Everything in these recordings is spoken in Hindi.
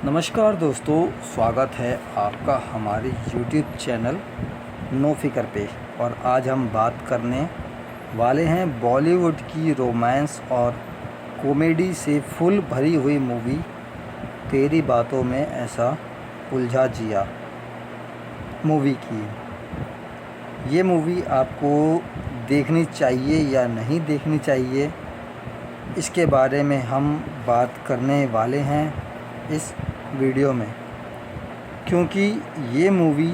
नमस्कार दोस्तों, स्वागत है आपका हमारे YouTube चैनल नो फिकर पे। और आज हम बात करने वाले हैं बॉलीवुड की रोमांस और कॉमेडी से फुल भरी हुई मूवी तेरी बातों में ऐसा उलझा जिया मूवी की। ये मूवी आपको देखनी चाहिए या नहीं देखनी चाहिए, इसके बारे में हम बात करने वाले हैं इस वीडियो में। क्योंकि ये मूवी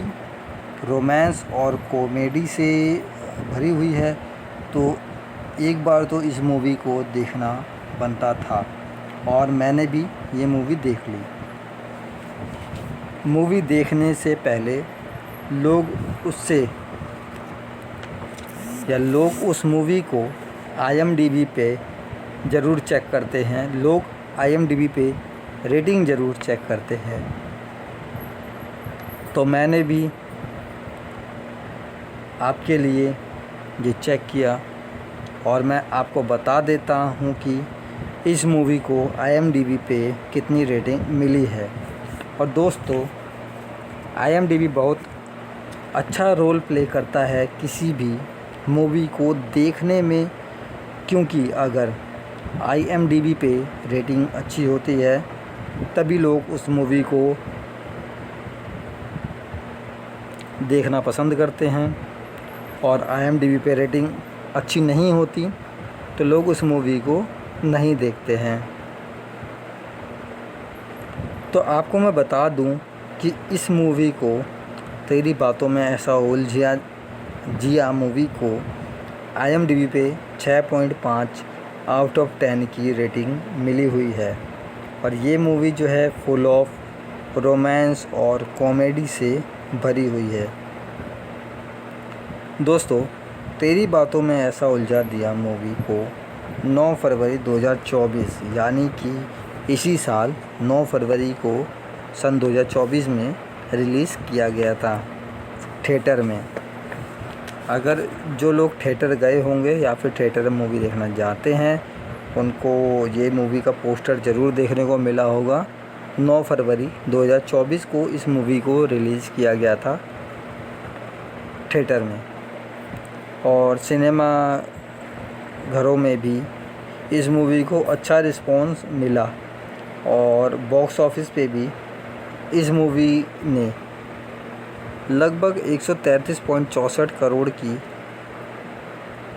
रोमांस और कॉमेडी से भरी हुई है, तो एक बार तो इस मूवी को देखना बनता था और मैंने भी ये मूवी देख ली। मूवी देखने से पहले लोग उस मूवी को IMDb पे ज़रूर चेक करते हैं। लोग IMDb पे रेटिंग ज़रूर चेक करते हैं। तो मैंने भी आपके लिए ये चेक किया और मैं आपको बता देता हूँ कि इस मूवी को IMDb पे कितनी रेटिंग मिली है। और दोस्तों, IMDb बहुत अच्छा रोल प्ले करता है किसी भी मूवी को देखने में, क्योंकि अगर IMDb पे रेटिंग अच्छी होती है तभी लोग उस मूवी को देखना पसंद करते हैं, और IMDb पे रेटिंग अच्छी नहीं होती तो लोग उस मूवी को नहीं देखते हैं। तो आपको मैं बता दूं कि इस मूवी को तेरी बातों में ऐसा उलझा जिया मूवी को IMDb पे 6.5 आउट ऑफ 10 की रेटिंग मिली हुई है। और ये मूवी जो है फुल ऑफ रोमांस और कॉमेडी से भरी हुई है। दोस्तों, तेरी बातों में ऐसा उलझा दिया मूवी को 9 फरवरी 2024 यानी कि इसी साल 9 फरवरी को सन 2024 में रिलीज़ किया गया था थिएटर में। अगर जो लोग थिएटर गए होंगे या फिर थिएटर में मूवी देखना जाते हैं, उनको ये मूवी का पोस्टर ज़रूर देखने को मिला होगा। 9 फरवरी 2024 को इस मूवी को रिलीज़ किया गया था थिएटर में, और सिनेमा घरों में भी इस मूवी को अच्छा रिस्पॉन्स मिला। और बॉक्स ऑफिस पे भी इस मूवी ने लगभग 133.64 करोड़ की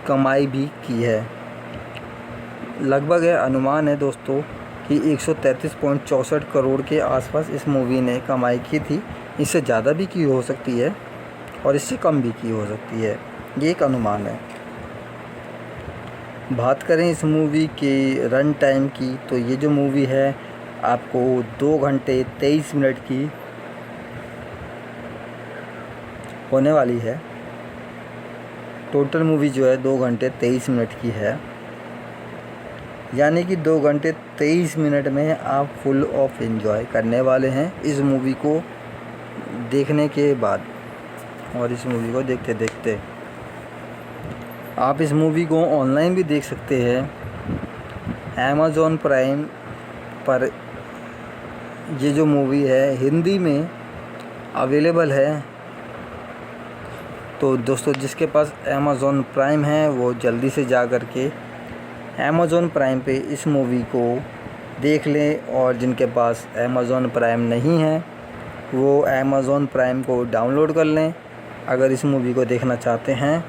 कमाई भी की है। लगभग अनुमान है दोस्तों कि 133.64 करोड़ के आसपास इस मूवी ने कमाई की थी। इससे ज़्यादा भी की हो सकती है और इससे कम भी की हो सकती है, ये एक अनुमान है। बात करें इस मूवी के रन टाइम की, तो ये जो मूवी है आपको 2 घंटे 23 मिनट की होने वाली है। टोटल मूवी जो है 2 घंटे 23 मिनट की है, यानी कि 2 घंटे 23 मिनट में आप फुल ऑफ एंजॉय करने वाले हैं इस मूवी को देखने के बाद। और इस मूवी को देखते देखते आप इस मूवी को ऑनलाइन भी देख सकते हैं। Amazon प्राइम पर ये जो मूवी है हिंदी में अवेलेबल है। तो दोस्तों, जिसके पास Amazon प्राइम है वो जल्दी से जा कर के Amazon प्राइम पे इस मूवी को देख लें, और जिनके पास Amazon प्राइम नहीं है वो Amazon प्राइम को डाउनलोड कर लें अगर इस मूवी को देखना चाहते हैं।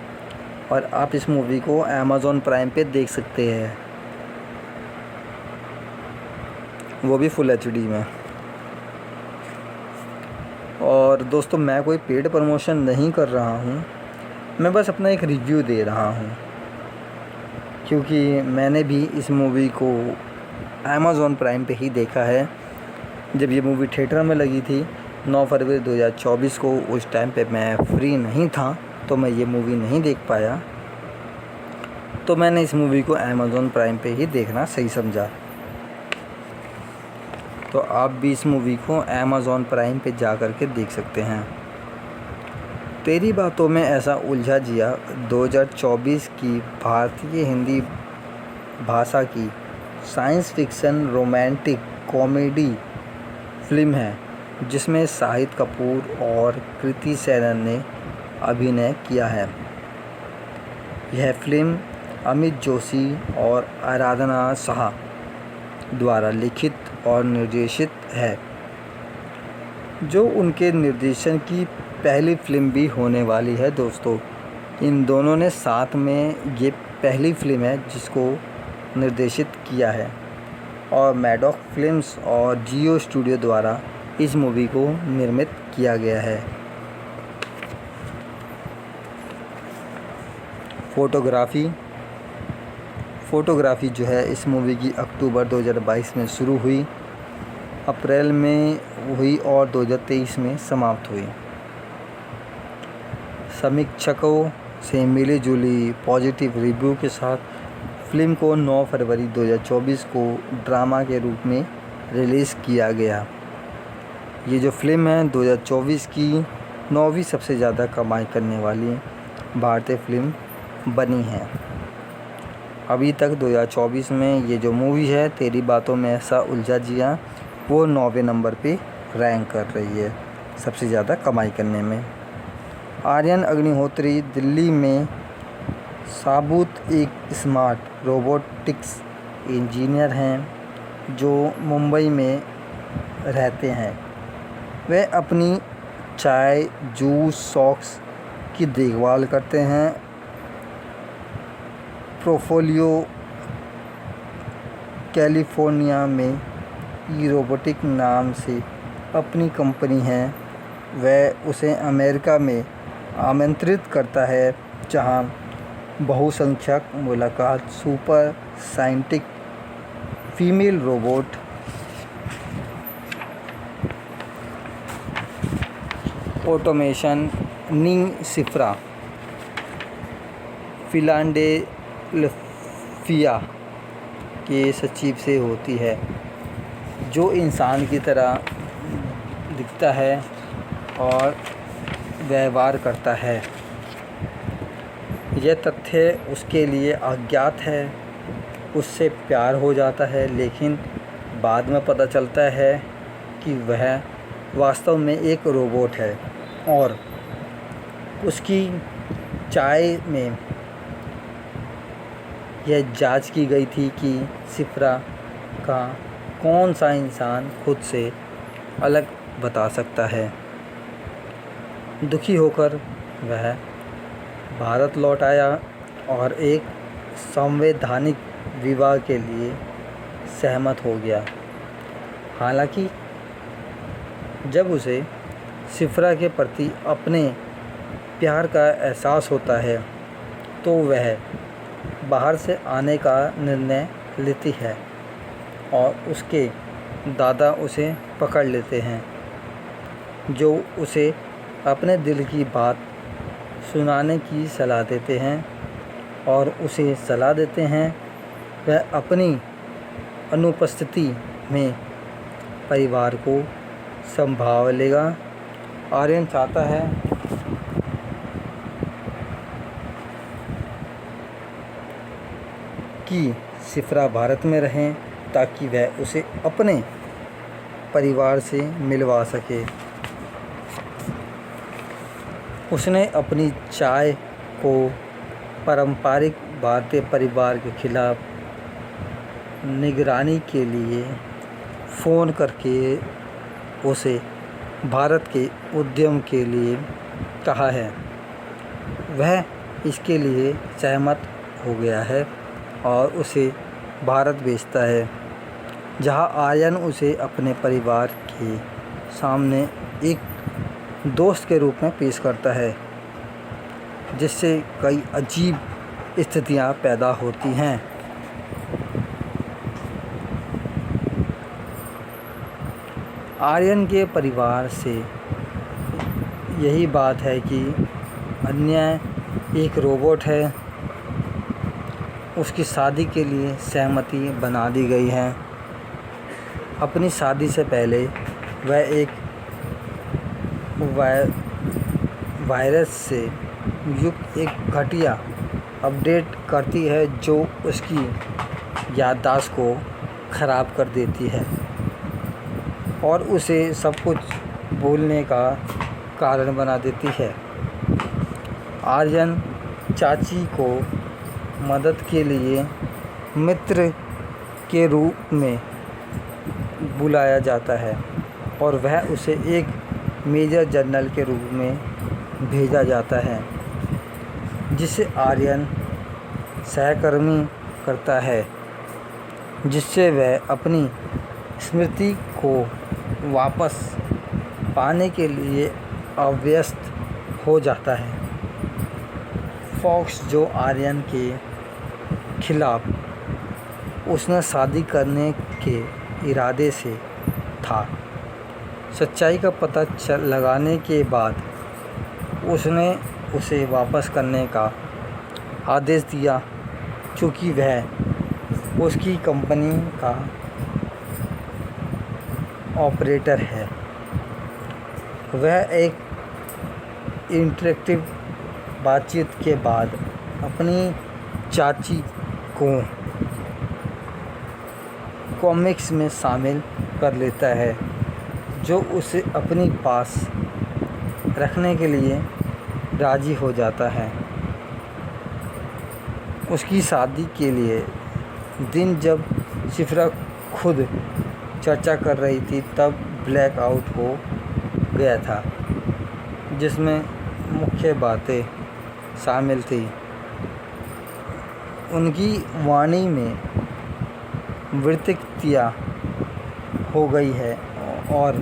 और आप इस मूवी को Amazon प्राइम पे देख सकते हैं, वो भी फुल HD में। और दोस्तों, मैं कोई पेड प्रमोशन नहीं कर रहा हूँ, मैं बस अपना एक रिव्यू दे रहा हूँ, क्योंकि मैंने भी इस मूवी को Amazon प्राइम पे ही देखा है। जब ये मूवी थिएटर में लगी थी 9 फरवरी 2024 को, उस टाइम पे मैं फ्री नहीं था तो मैं ये मूवी नहीं देख पाया, तो मैंने इस मूवी को Amazon प्राइम पे ही देखना सही समझा। तो आप भी इस मूवी को Amazon प्राइम पे जा कर के देख सकते हैं। तेरी बातों में ऐसा उलझा जिया 2024 की भारतीय हिंदी भाषा की science fiction romantic comedy film है जिसमें शाहिद कपूर और कृति सेनन ने अभिनय किया है। यह फिल्म अमित जोशी और आराधना शाह द्वारा लिखित और निर्देशित है, जो उनके निर्देशन की पहली फिल्म भी होने वाली है। दोस्तों, इन दोनों ने साथ में ये पहली फिल्म है जिसको निर्देशित किया है और मैडॉक फिल्म्स और जियो स्टूडियो द्वारा इस मूवी को निर्मित किया गया है। फ़ोटोग्राफ़ी जो है इस मूवी की अक्टूबर 2022 में शुरू हुई, अप्रैल में हुई और 2023 में समाप्त हुई। समीक्षकों से मिली जुली पॉजिटिव रिव्यू के साथ फिल्म को 9 फरवरी 2024 को ड्रामा के रूप में रिलीज़ किया गया। ये जो फिल्म है 2024 की 9वीं सबसे ज़्यादा कमाई करने वाली भारतीय फिल्म बनी है। अभी तक 2024 में ये जो मूवी है तेरी बातों में ऐसा उलझा जिया, वो 9वें नंबर पे रैंक कर रही है सबसे ज़्यादा कमाई करने में। आर्यन अग्निहोत्री दिल्ली में साबुत एक स्मार्ट रोबोटिक्स इंजीनियर हैं जो मुंबई में रहते हैं। वे अपनी चाय, जूस, सॉक्स की देखभाल करते हैं। पोर्टफोलियो कैलिफोर्निया में रोबोटिक नाम से अपनी कंपनी है। वह उसे अमेरिका में आमंत्रित करता है जहां बहुसंख्यक मुलाकात सुपर साइंटिक फीमेल रोबोट ऑटोमेशन नी सिफ्रा फिलाडेल्फिया के सचिव से होती है, जो इंसान की तरह दिखता है और व्यवहार करता है। यह तथ्य उसके लिए अज्ञात है। उससे प्यार हो जाता है, लेकिन बाद में पता चलता है कि वह वास्तव में एक रोबोट है और उसकी चाय में यह जांच की गई थी कि सिफ्रा का कौन सा इंसान खुद से अलग बता सकता है। दुखी होकर वह भारत लौट आया और एक संवैधानिक विवाह के लिए सहमत हो गया। हालांकि जब उसे सिफ्रा के प्रति अपने प्यार का एहसास होता है तो वह बाहर से आने का निर्णय लेती है और उसके दादा उसे पकड़ लेते हैं, जो उसे अपने दिल की बात सुनाने की सलाह देते हैं और उसे सलाह देते हैं वह अपनी अनुपस्थिति में परिवार को संभालेगा। आर्यन चाहता है कि सिफ्रा भारत में रहें ताकि वह उसे अपने परिवार से मिलवा सके। उसने अपनी चाय को पारंपरिक भारतीय परिवार के खिलाफ निगरानी के लिए फ़ोन करके उसे भारत के उद्यम के लिए कहा है। वह इसके लिए सहमत हो गया है और उसे भारत भेजता है, जहां आर्यन उसे अपने परिवार के सामने एक दोस्त के रूप में पेश करता है, जिससे कई अजीब स्थितियां पैदा होती हैं। आर्यन के परिवार से यही बात है कि अन्य एक रोबोट है, उसकी शादी के लिए सहमति बना दी गई है। अपनी शादी से पहले वह एक वायरस से युक्त एक घटिया अपडेट करती है जो उसकी याददाश्त को ख़राब कर देती है। और उसे सब कुछ भूलने का कारण बना देती है। आर्यन चाची को मदद के लिए मित्र के रूप में बुलाया जाता है और वह उसे एक मेजर जनरल के रूप में भेजा जाता है, जिसे आर्यन सहकर्मी करता है, जिससे वह अपनी स्मृति को वापस पाने के लिए अव्यस्त हो जाता है। फॉक्स, जो आर्यन के खिलाफ उसने शादी करने के इरादे से था, सच्चाई का पता लगाने के बाद उसने उसे वापस करने का आदेश दिया, क्योंकि वह उसकी कंपनी का ऑपरेटर है। वह एक इंटरेक्टिव बातचीत के बाद अपनी चाची को कॉमिक्स में शामिल कर लेता है, जो उसे अपने पास रखने के लिए राज़ी हो जाता है। उसकी शादी के लिए दिन जब शिफ्रा खुद चर्चा कर रही थी, तब ब्लैक आउट हो गया था, जिसमें मुख्य बातें शामिल थी। उनकी वाणी में विकृतियाँ हो गई है और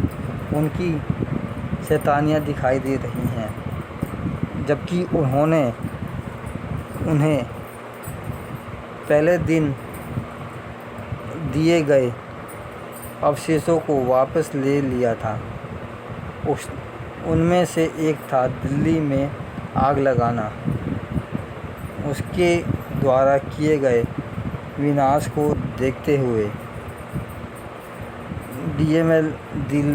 उनकी शैतानियाँ दिखाई दे रही हैं, जबकि उन्हें पहले दिन दिए गए अवशेषों को वापस ले लिया था। उनमें से एक था दिल्ली में आग लगाना। उसके द्वारा किए गए विनाश को देखते हुए डीएमएल दिल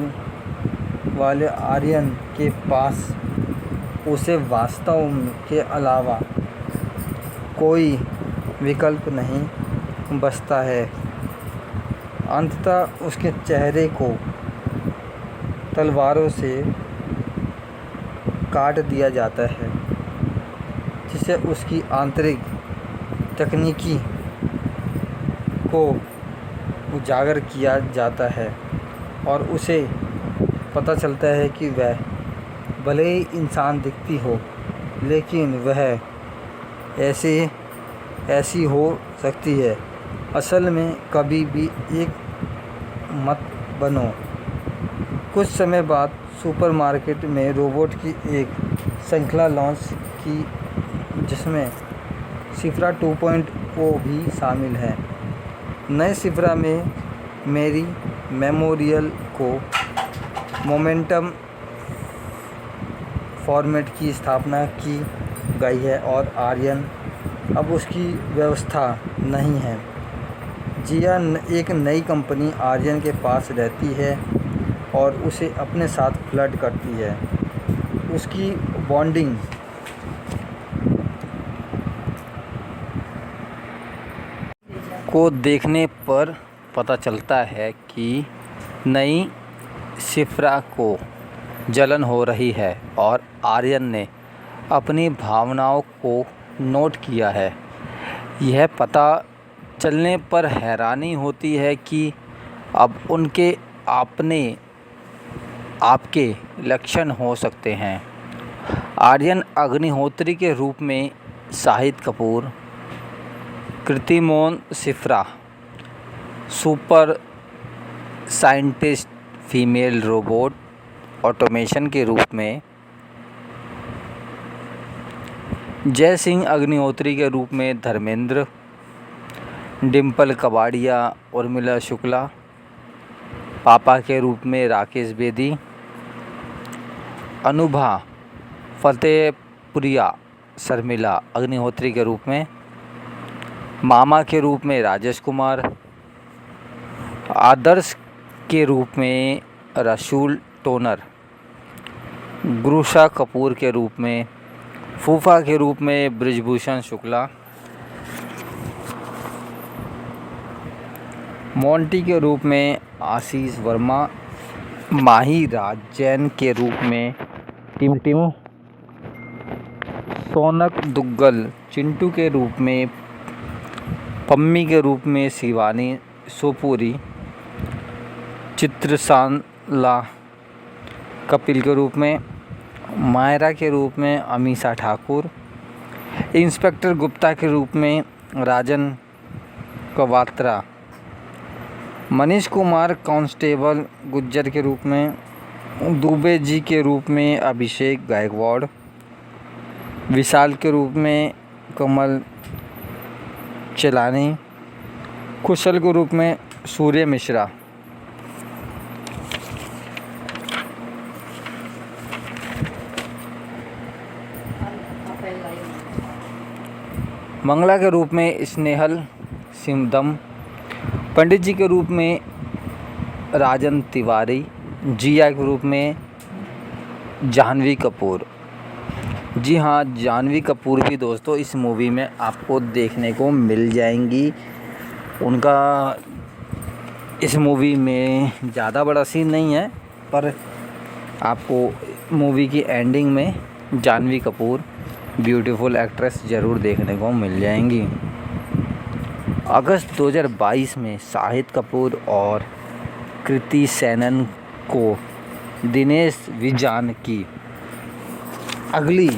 वाले आर्यन के पास उसे वास्तव के अलावा कोई विकल्प नहीं बचता है। अंततः उसके चेहरे को तलवारों से काट दिया जाता है, जिससे उसकी आंतरिक तकनीकी को उजागर किया जाता है और उसे पता चलता है कि वह भले ही इंसान दिखती हो, लेकिन वह ऐसी हो सकती है। असल में कभी भी एक मत बनो। कुछ समय बाद सुपरमार्केट में रोबोट की एक श्रृंखला लॉन्च की, जिसमें शिफ्रा 2.0 भी शामिल है। नए शिफ्रा में मेरी मेमोरियल को मोमेंटम फॉर्मेट की स्थापना की गई है और आर्यन अब उसकी व्यवस्था नहीं है। जिया एक नई कंपनी आर्यन के पास रहती है और उसे अपने साथ फ्लर्ट करती है। उसकी बॉन्डिंग को देखने पर पता चलता है कि नई शिफ्रा को जलन हो रही है और आर्यन ने अपनी भावनाओं को नोट किया है। यह पता चलने पर हैरानी होती है कि अब उनके आपके लक्षण हो सकते हैं। आर्यन अग्निहोत्री के रूप में शाहिद कपूर, कृतिमोन शिफ्रा super scientist female robot automation के रूप में, जय सिंह अग्निहोत्री के रूप में धर्मेंद्र, डिम्पल कबाड़िया उर्मिला शुक्ला, पापा के रूप में राकेश बेदी, अनुभा फतेहपुरिया शर्मिला अग्निहोत्री के रूप में, मामा के रूप में राजेश कुमार, आदर्श के रूप में रसूल टोनर, गुरुशा कपूर के रूप में, फूफा के रूप में ब्रिजभूषण शुक्ला, मोंटी के रूप में आशीष वर्मा, माही राज जैन के रूप में टिमटिम, सोनक दुग्गल चिंटू के रूप में, पम्मी के रूप में शिवानी सोपूरी, चित्रसाला कपिल के रूप में, मायरा के रूप में अमीषा ठाकुर, इंस्पेक्टर गुप्ता के रूप में राजन कवात्रा, मनीष कुमार कांस्टेबल गुज्जर के रूप में, दुबे जी के रूप में अभिषेक गायकवाड़, विशाल के रूप में कमल चेलानी, कुशल के रूप में सूर्य मिश्रा। मंगला के रूप में स्नेहल सिमदम, पंडित जी के रूप में राजन तिवारी, जिया के रूप में जाह्नवी कपूर। जी हाँ, जाह्नवी कपूर भी दोस्तों इस मूवी में आपको देखने को मिल जाएंगी। उनका इस मूवी में ज़्यादा बड़ा सीन नहीं है, पर आपको मूवी की एंडिंग में जाह्नवी कपूर ब्यूटीफुल एक्ट्रेस ज़रूर देखने को मिल जाएंगी। अगस्त 2022 में शाहिद कपूर और कृति सेनन को दिनेश विजान की अगली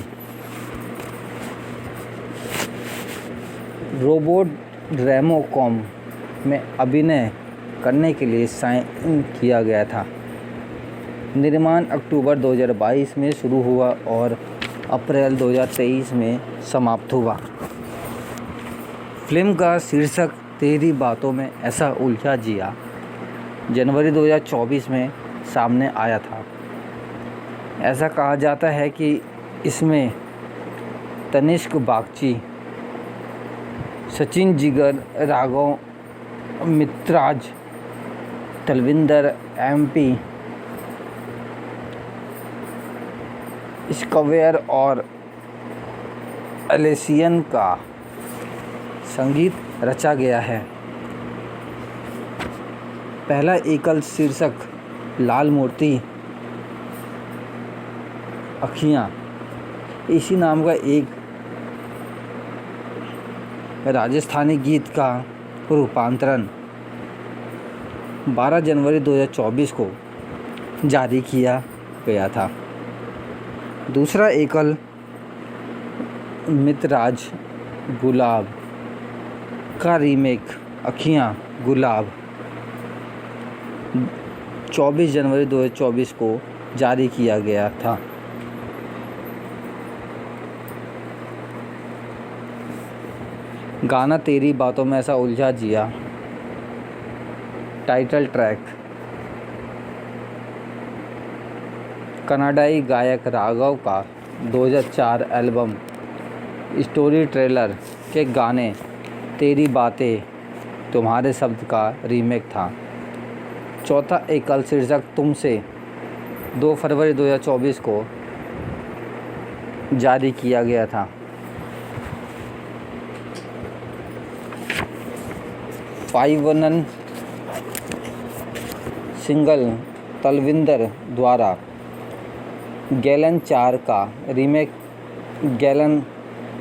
रोबोट रेमोकॉम में अभिनय करने के लिए साइन किया गया था। निर्माण अक्टूबर 2022 में शुरू हुआ और अप्रैल 2023 में समाप्त हुआ। फिल्म का शीर्षक तेरी बातों में ऐसा उलझा जिया जनवरी 2024 में सामने आया था। ऐसा कहा जाता है कि इसमें तनिष्क बागची, सचिन जिगर, राघव मित्राज, तलविंदर एमपी, स्क्वेयर और एलेसियन का संगीत रचा गया है। पहला एकल शीर्षक लाल मूर्ति अखियाँ, इसी नाम का एक राजस्थानी गीत का रूपांतरण 12 जनवरी 2024 को जारी किया गया था। दूसरा एकल मितराज गुलाब का रीमेक अखियाँ गुलाब 24 जनवरी 2024 को जारी किया गया था। गाना तेरी बातों में ऐसा उलझा जिया टाइटल ट्रैक कनाडाई गायक राघव का 2004 एल्बम स्टोरी ट्रेलर के गाने तेरी बातें तुम्हारे शब्द का रीमेक था। चौथा एकल शीर्षक तुमसे 2 फरवरी 2024 को जारी किया गया था। फाइवनन सिंगल तलविंदर द्वारा गैलन 4 का रीमेक गैलन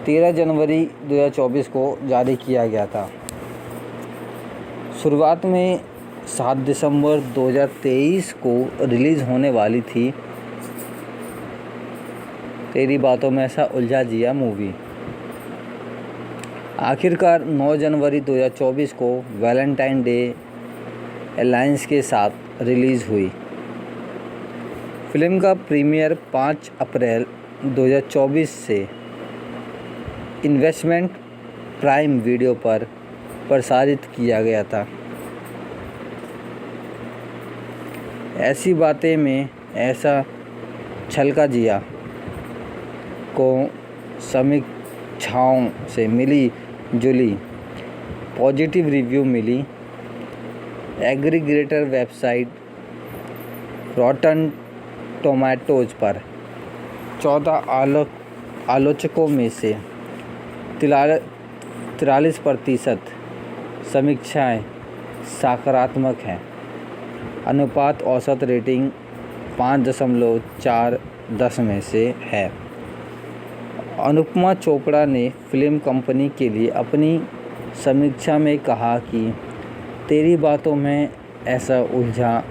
13 जनवरी 2024 को जारी किया गया था। शुरुआत में 7 दिसंबर 2023 को रिलीज़ होने वाली थी तेरी बातों में ऐसा उलझा जिया मूवी। आखिरकार 9 जनवरी 2024 को वैलेंटाइन डे अलायंस के साथ रिलीज़ हुई। फिल्म का प्रीमियर 5 अप्रैल 2024 से इन्वेस्टमेंट प्राइम वीडियो पर प्रसारित किया गया था। ऐसी बातें में ऐसा छलका जिया को समीक्षाओं से मिली जुली पॉजिटिव रिव्यू मिली। एग्रीगेटर वेबसाइट रॉटन टोमेटोज़ पर 14 आलोचकों में से 43% समीक्षाएं सकारात्मक हैं। अनुपात औसत रेटिंग 5.4 में से है। अनुपमा चोपड़ा ने फिल्म कंपनी के लिए अपनी समीक्षा में कहा कि तेरी बातों में ऐसा उलझा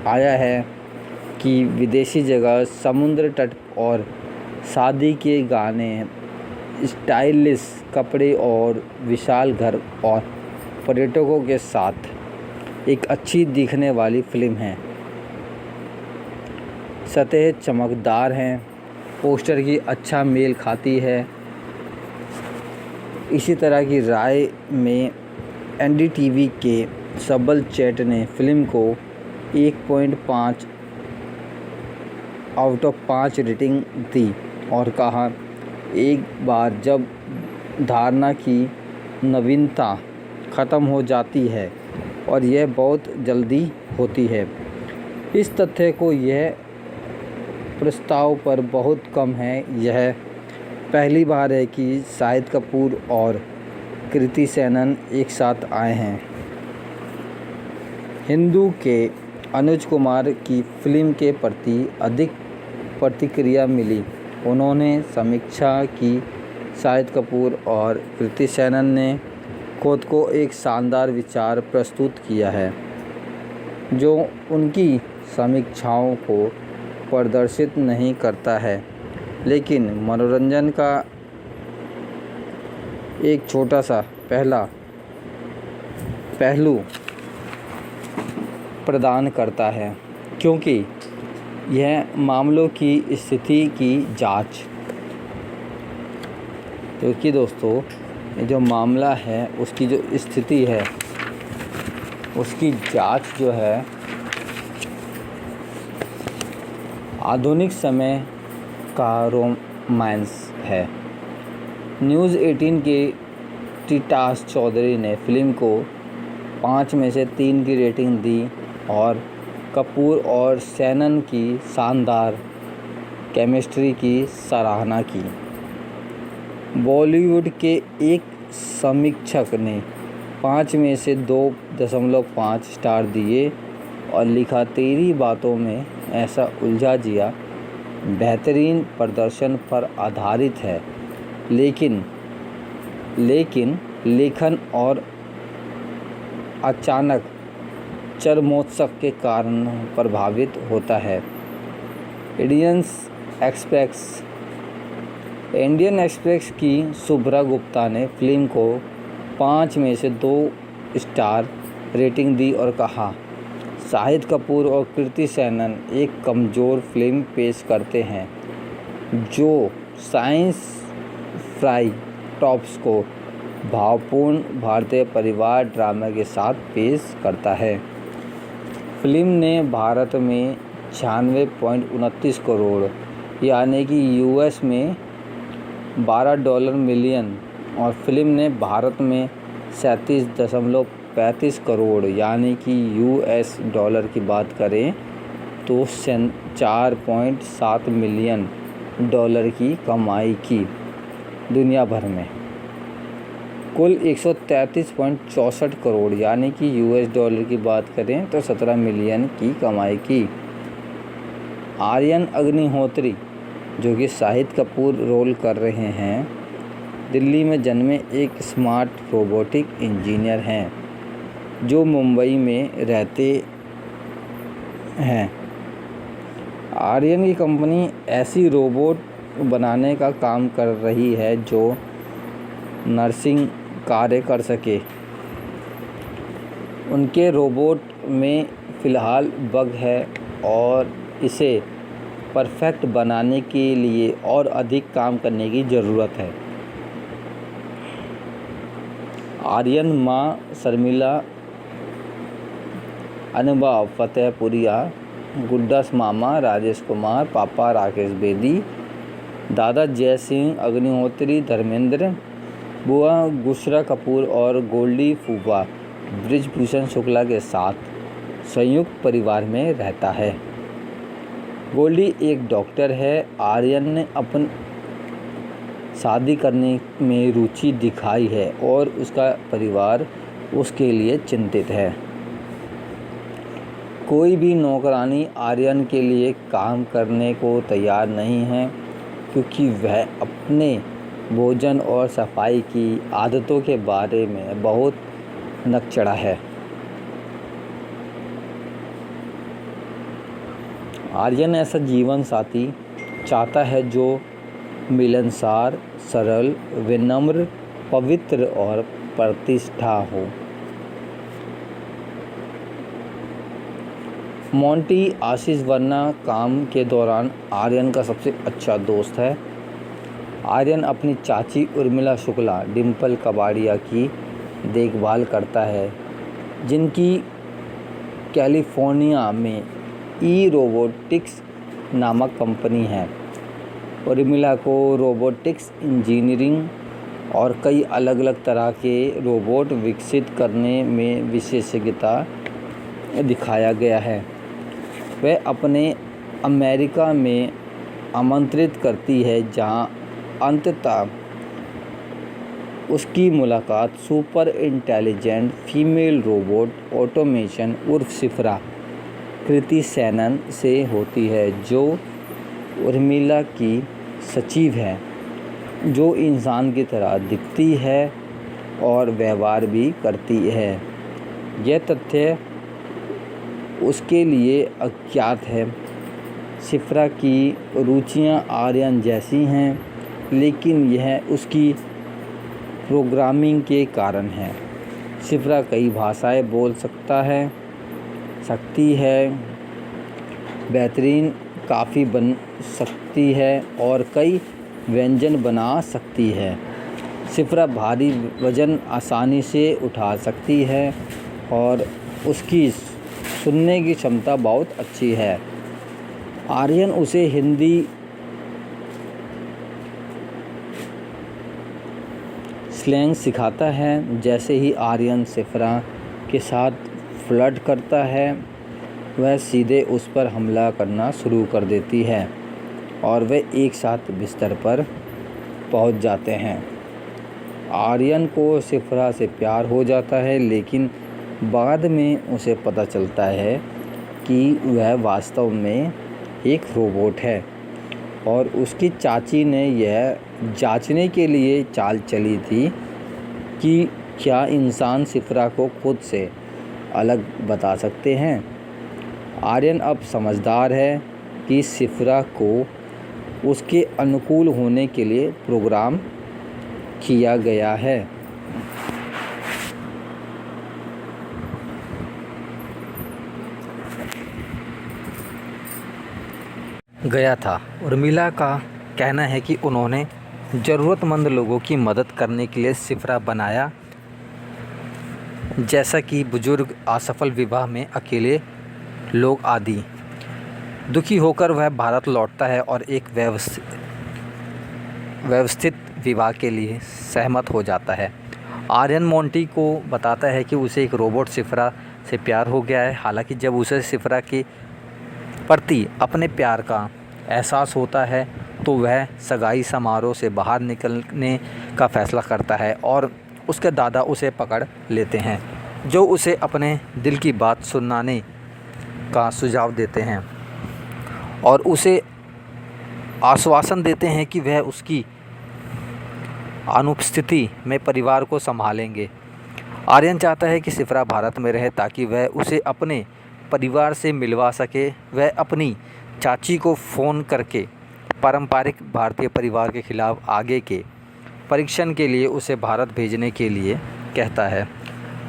आया है कि विदेशी जगह, समुद्र तट और शादी के गाने, स्टाइलिश कपड़े और विशाल घर और पर्यटकों के साथ एक अच्छी दिखने वाली फिल्म है। सतह चमकदार हैं, पोस्टर की अच्छा मेल खाती है। इसी तरह की राय में एनडीटीवी के सबल चैट ने फिल्म को 1.5 आउट ऑफ 5 रेटिंग दी और कहा, एक बार जब धारणा की नवीनता ख़त्म हो जाती है और यह बहुत जल्दी होती है। इस तथ्य को यह प्रस्ताव पर बहुत कम है। यह पहली बार है कि शाहिद कपूर और कृति सेनन एक साथ आए हैं। हिंदू के अनुज कुमार की फिल्म के प्रति अधिक प्रतिक्रिया मिली। उन्होंने समीक्षा की, शाहिद कपूर और कृति सेनन ने खुद को एक शानदार विचार प्रस्तुत किया है जो उनकी समीक्षाओं को प्रदर्शित नहीं करता है, लेकिन मनोरंजन का एक छोटा सा पहलू प्रदान करता है, क्योंकि यह मामलों की स्थिति की जांच, क्योंकि दोस्तों ये जो मामला है उसकी जो स्थिति है उसकी जांच जो है आधुनिक समय का रोमांस है। न्यूज़ 18 के टिटास चौधरी ने फिल्म को 5 में से 3 की रेटिंग दी और कपूर और सेनन की शानदार केमिस्ट्री की सराहना की। बॉलीवुड के एक समीक्षक ने 5 में से 2.5 स्टार दिए और लिखा, तेरी बातों में ऐसा उलझा जिया बेहतरीन प्रदर्शन पर आधारित है, लेकिन लेखन और अचानक चरमोत्सव के कारण प्रभावित होता है। इंडियन एक्सप्रेस की शुभ्रा गुप्ता ने फिल्म को 5 में से 2 स्टार रेटिंग दी और कहा, शाहिद कपूर और कृति सेनन एक कमज़ोर फिल्म पेश करते हैं जो साइंस फ्राई टॉप्स को भावपूर्ण भारतीय परिवार ड्रामा के साथ पेश करता है। फिल्म ने भारत में 96.29 करोड़ यानी कि यूएस में $12 मिलियन और फिल्म ने भारत में 37.35 करोड़ यानी कि यूएस डॉलर की बात करें तो 4.7 मिलियन डॉलर की कमाई की। दुनिया भर में कुल 133.64 करोड़ यानी कि यूएस डॉलर की बात करें तो 17 मिलियन की कमाई की। आर्यन अग्निहोत्री, जो कि शाहिद कपूर रोल कर रहे हैं, दिल्ली में जन्मे एक स्मार्ट रोबोटिक इंजीनियर हैं जो मुंबई में रहते हैं। आर्यन की कंपनी ऐसी रोबोट बनाने का काम कर रही है जो नर्सिंग कार्य कर सके। उनके रोबोट में फ़िलहाल बग है और इसे परफेक्ट बनाने के लिए और अधिक काम करने की ज़रूरत है। आर्यन माँ शर्मिला, अनुभव फतेहपुरिया, गुड्डस मामा राजेश कुमार, पापा राकेश बेदी, दादा जय सिंह अग्निहोत्री धर्मेंद्र, बुआ गुशरा कपूर और गोल्डी फूफा ब्रिजभूषण शुक्ला के साथ संयुक्त परिवार में रहता है। गोल्डी एक डॉक्टर है। आर्यन ने अपन शादी करने में रुचि दिखाई है और उसका परिवार उसके लिए चिंतित है। कोई भी नौकरानी आर्यन के लिए काम करने को तैयार नहीं है, क्योंकि वह अपने भोजन और सफाई की आदतों के बारे में बहुत नकचढ़ा है। आर्यन ऐसा जीवन साथी चाहता है जो मिलनसार, सरल, विनम्र, पवित्र और प्रतिष्ठा हो। मोंटी आशीष वर्मा काम के दौरान आर्यन का सबसे अच्छा दोस्त है। आर्यन अपनी चाची उर्मिला शुक्ला डिम्पल कबाड़िया की देखभाल करता है, जिनकी कैलिफोर्निया में रोबोटिक्स नामक कंपनी है। उर्मिला को रोबोटिक्स इंजीनियरिंग और कई अलग अलग तरह के रोबोट विकसित करने में विशेषज्ञता दिखाया गया है। वह अपने अमेरिका में आमंत्रित करती है, जहां अंततः उसकी मुलाकात super intelligent female robot automation उर्फ सिफ्रा कृति सेनन से होती है, जो उर्मिला की सचिव है, जो इंसान की तरह दिखती है और व्यवहार भी करती है। यह तथ्य उसके लिए अज्ञात है। सिफ्रा की रुचियां आर्यन जैसी हैं, लेकिन यह उसकी प्रोग्रामिंग के कारण है। सिफ्रा कई भाषाएं बोल सकती है, बेहतरीन कॉफ़ी बन सकती है और कई व्यंजन बना सकती है। सिफ्रा भारी वज़न आसानी से उठा सकती है और उसकी सुनने की क्षमता बहुत अच्छी है। आर्यन उसे हिंदी स्लैंग सिखाता है। जैसे ही आर्यन सिफ्रा के साथ फ्लर्ट करता है, वह सीधे उस पर हमला करना शुरू कर देती है और वे एक साथ बिस्तर पर पहुंच जाते हैं। आर्यन को सिफ्रा से प्यार हो जाता है, लेकिन बाद में उसे पता चलता है कि वह वास्तव में एक रोबोट है और उसकी चाची ने यह जांचने के लिए चाल चली थी कि क्या इंसान सिफ्रा को खुद से अलग बता सकते हैं। आर्यन अब समझदार है कि सिफ्रा को उसके अनुकूल होने के लिए प्रोग्राम किया गया था। उर्मिला का कहना है कि उन्होंने ज़रूरतमंद लोगों की मदद करने के लिए सिफ्रा बनाया, जैसा कि बुजुर्ग, असफल विवाह में अकेले लोग आदि। दुखी होकर वह भारत लौटता है और एक व्यवस्थित विवाह के लिए सहमत हो जाता है। आर्यन मोंटी को बताता है कि उसे एक रोबोट सिफ्रा से प्यार हो गया है। हालांकि जब उसे सिफ्रा के प्रति अपने प्यार का एहसास होता है, तो वह सगाई समारोह से बाहर निकलने का फैसला करता है और उसके दादा उसे पकड़ लेते हैं, जो उसे अपने दिल की बात सुनाने का सुझाव देते हैं और उसे आश्वासन देते हैं कि वह उसकी अनुपस्थिति में परिवार को संभालेंगे। आर्यन चाहता है कि सिफ्रा भारत में रहे ताकि वह उसे अपने परिवार से मिलवा सके। वह अपनी चाची को फ़ोन करके पारंपरिक भारतीय परिवार के खिलाफ आगे के परीक्षण के लिए उसे भारत भेजने के लिए कहता है।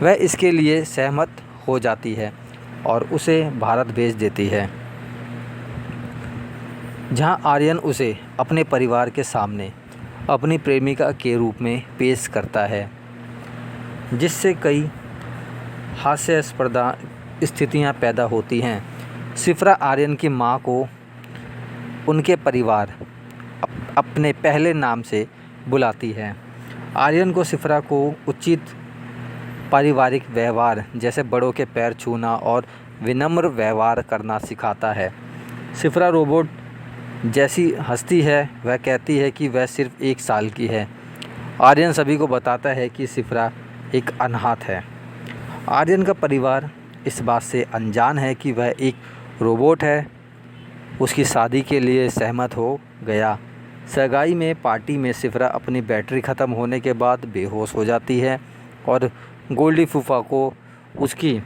वह इसके लिए सहमत हो जाती है और उसे भारत भेज देती है, जहां आर्यन उसे अपने परिवार के सामने अपनी प्रेमिका के रूप में पेश करता है, जिससे कई हास्यास्पद स्थितियां पैदा होती हैं। सिफ्रा आर्यन की मां को उनके परिवार अपने पहले नाम से बुलाती है। आर्यन को सिफ्रा को उचित पारिवारिक व्यवहार जैसे बड़ों के पैर छूना और विनम्र व्यवहार करना सिखाता है। सिफ्रा रोबोट जैसी हंसती है। वह कहती है कि वह सिर्फ 1 साल की है। आर्यन सभी को बताता है कि सिफ्रा एक अनाथ है। आर्यन का परिवार इस बात से अनजान है कि वह एक रोबोट है, उसकी शादी के लिए सहमत हो गया। सगाई में पार्टी में सिफरा अपनी बैटरी ख़त्म होने के बाद बेहोश हो जाती है और गोल्डी फूफा को उसकी